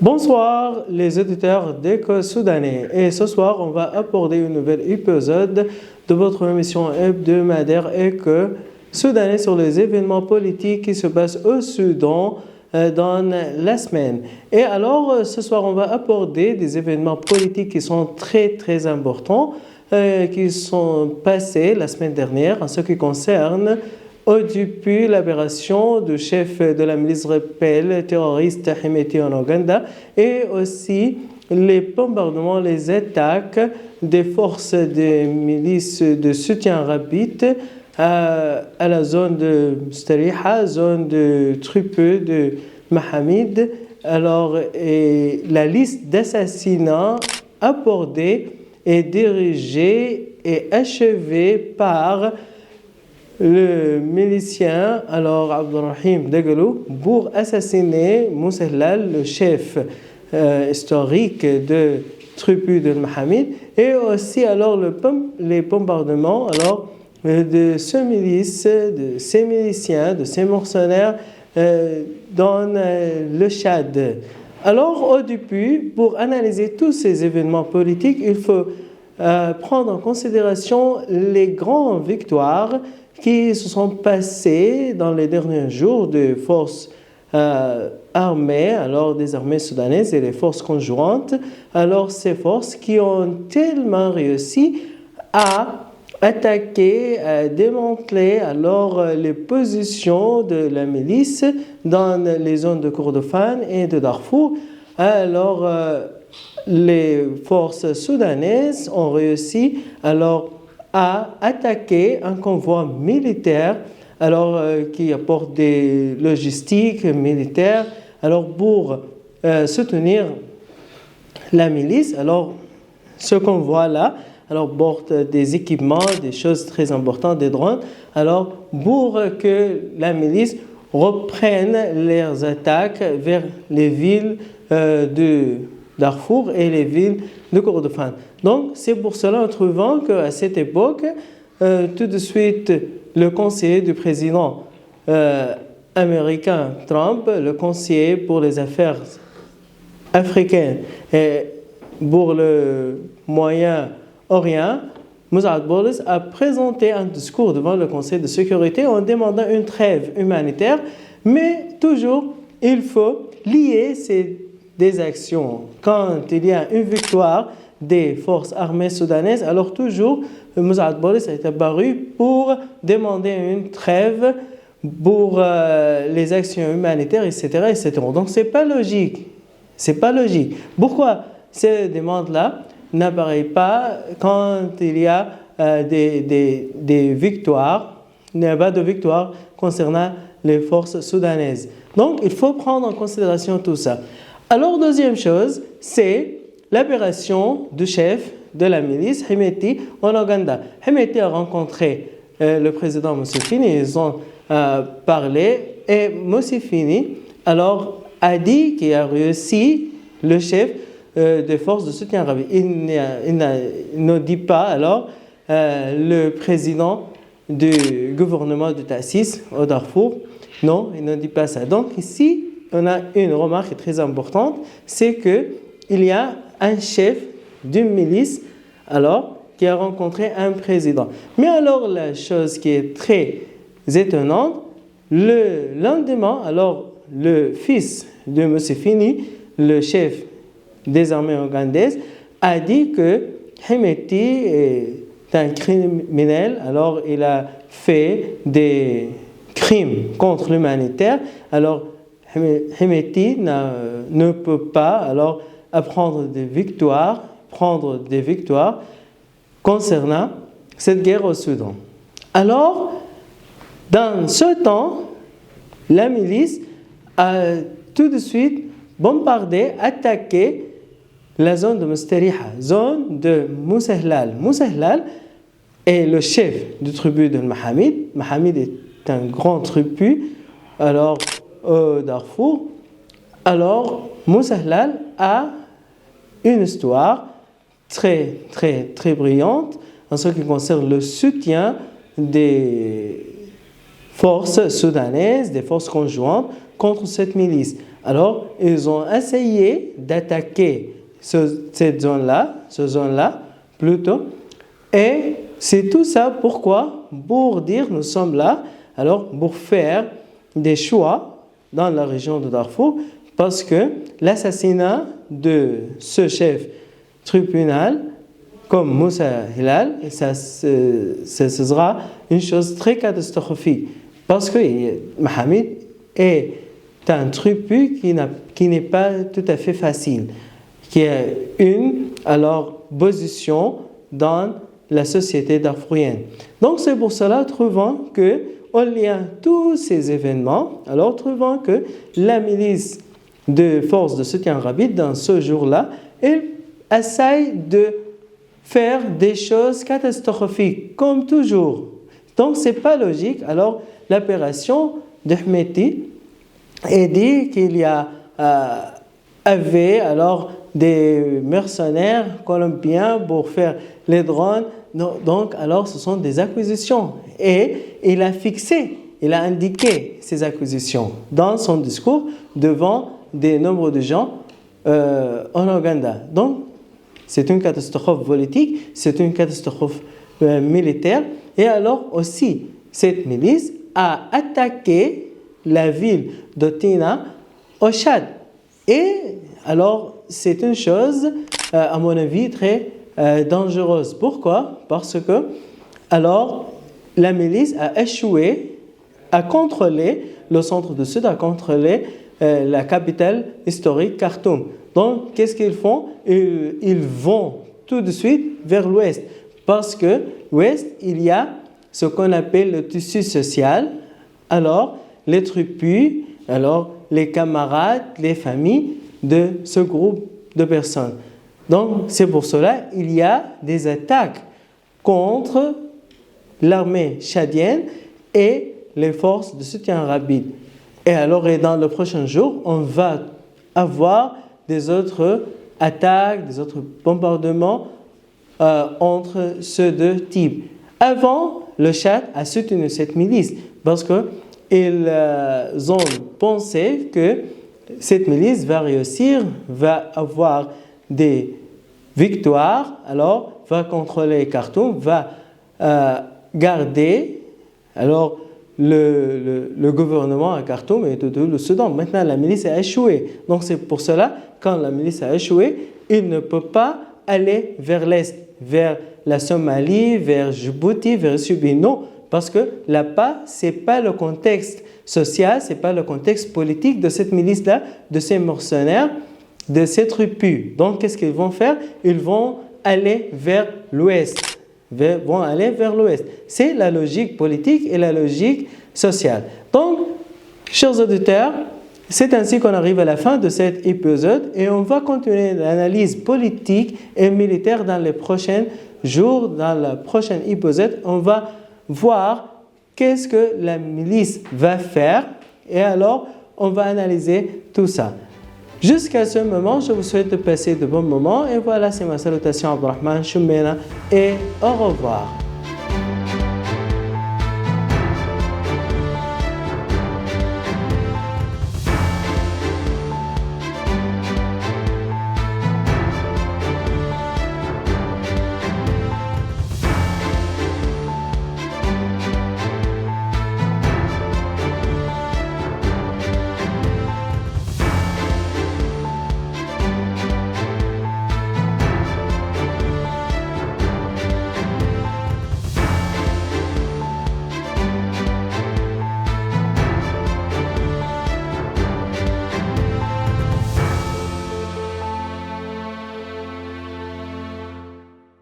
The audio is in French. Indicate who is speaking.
Speaker 1: Bonsoir les auditeurs d'Éco Soudanais et ce soir on va aborder un nouvel épisode de votre émission hebdomadaire Éco Soudanais sur les événements politiques qui se passent au Soudan dans la semaine. Et alors ce soir on va aborder des événements politiques qui sont très importants qui sont passés la semaine dernière en ce qui concerne depuis l'aberration du chef de la milice rebelle terroriste Hemeti en Ouganda et aussi les bombardements, les attaques des forces des milices de soutien rapide à la zone de Mstariha, zone de Trupeux de Mahamid. Alors, et la liste d'assassinats abordée est dirigée et achevée par le milicien, alors Abdurrahim Dagalo, pour assassiner Moussa Hilal, le chef historique de Trupeux de Mahamid, et aussi alors les bombardements alors, de ces milices, de ces miliciens, de ces mercenaires dans le Tchad. Alors au début, pour analyser tous ces événements politiques, il faut prendre en considération les grandes victoires qui se sont passées dans les derniers jours des forces armées, alors des armées soudanaises et les forces conjointes. Alors ces forces qui ont tellement réussi à attaquer, à démanteler alors les positions de la milice dans les zones de Kordofan et de Darfour. Alors les forces soudanaises ont réussi alors à attaquer un convoi militaire alors, qui apporte des logistiques militaires alors, pour soutenir la milice. Alors, ce convoi-là alors, porte des équipements, des choses très importantes, des drones, alors, pour que la milice reprenne leurs attaques vers les villes de Darfour et les villes de Kordofan. Donc, c'est pour cela, en trouvant qu'à cette époque, tout de suite, le conseiller du président américain Trump, le conseiller pour les affaires africaines et pour le Moyen-Orient, Mossad Boulos, a présenté un discours devant le Conseil de sécurité en demandant une trêve humanitaire, mais toujours, il faut lier des actions. Quand il y a une victoire des forces armées soudanaises, alors toujours, Mossad Boulos est apparu pour demander une trêve pour les actions humanitaires, etc. Donc, ce n'est pas logique. C'est pas logique. Pourquoi ces demandes-là n'apparaissent pas quand il y a des victoires, il n'y a pas de victoire concernant les forces soudanaises. Donc, il faut prendre en considération tout ça. Alors, deuxième chose, c'est l'aberration du chef de la milice, Hemeti, en Ouganda. Hemeti a rencontré le président Museveni, ils ont parlé, et Museveni alors, a dit qu'il a réussi le chef des forces de soutien rapide. Il ne dit pas alors le président du gouvernement de Tassis au Darfour. Non, il ne dit pas ça. Donc ici, on a une remarque très importante, c'est qu'il y a un chef d'une milice alors, qui a rencontré un président. Mais alors, la chose qui est très étonnante, le lendemain, alors, le fils de Museveni, le chef des armées ougandaises, a dit que Hemeti est un criminel, alors il a fait des crimes contre l'humanité. Alors, Hemeti ne peut pas alors prendre des victoires concernant cette guerre au Soudan. Alors, dans ce temps, la milice a tout de suite bombardé, attaqué la zone de Mstariha, zone de Moussa Hilal. Moussa Hilal est le chef du tribu de Mahamid. Mahamid est un grand tribu, alors au Darfour. Alors, Moussa Hilal a une histoire très brillante en ce qui concerne le soutien des forces soudanaises, des forces conjointes contre cette milice. Alors, ils ont essayé d'attaquer cette zone-là, plutôt. Et c'est tout ça pourquoi? Pour dire nous sommes là, alors pour faire des choix dans la région de Darfour, parce que l'assassinat de ce chef tribunal, comme Moussa Hilal, ça sera une chose très catastrophique, parce que Mohamed est un tribu qui n'est pas tout à fait facile, qui a une position dans la société darfourienne. Donc c'est pour cela, trouvant que au lien tous ces événements, alors trouvant que la milice de force de soutien rapide dans ce jour-là, elle essaye de faire des choses catastrophiques, comme toujours. Donc c'est pas logique. Alors l'opération d'Ahmeti est dit qu'il y avait alors des mercenaires colombiens pour faire les drones. Donc, alors, ce sont des acquisitions. Et il a indiqué ces acquisitions dans son discours devant des nombres de gens en Ouganda. Donc, c'est une catastrophe politique, c'est une catastrophe militaire. Et alors aussi, cette milice a attaqué la ville de Tina au Tchad. Et alors, c'est une chose, à mon avis, très dangereuse. Pourquoi? Parce que, alors, la milice a échoué à contrôler le centre du Sud, à contrôler la capitale historique, Khartoum. Donc, qu'est-ce qu'ils font? Ils vont tout de suite vers l'ouest. Parce que l'ouest, il y a ce qu'on appelle le tissu social. Alors, les tribus, alors les camarades, les familles de ce groupe de personnes. Donc, c'est pour cela qu'il y a des attaques contre l'armée tchadienne et les forces de soutien rapide. Et alors, dans le prochain jour, on va avoir des autres attaques, des autres bombardements entre ces deux types. Avant, le Tchad a soutenu cette milice parce qu'ils ont pensé que cette milice va réussir, va avoir des victoires, alors va contrôler Khartoum, va garder alors le gouvernement à Khartoum et tout le Soudan. Maintenant, la milice a échoué. Donc, c'est pour cela, quand la milice a échoué, il ne peut pas aller vers l'Est, vers la Somalie, vers Djibouti, vers Subi. Non, parce que là-bas, ce n'est pas le contexte social, ce n'est pas le contexte politique de cette milice-là, de ces mercenaires, de ces tribus. Donc, qu'est-ce qu'ils vont faire? Ils vont aller vers l'Ouest. C'est la logique politique et la logique sociale. Donc, chers auditeurs, c'est ainsi qu'on arrive à la fin de cet épisode et on va continuer l'analyse politique et militaire dans les prochains jours. Dans le prochain épisode, on va voir qu'est-ce que la milice va faire et alors on va analyser tout ça. Jusqu'à ce moment, je vous souhaite de passer de bons moments et voilà, c'est ma salutation Abdurrahman Choumena et au revoir.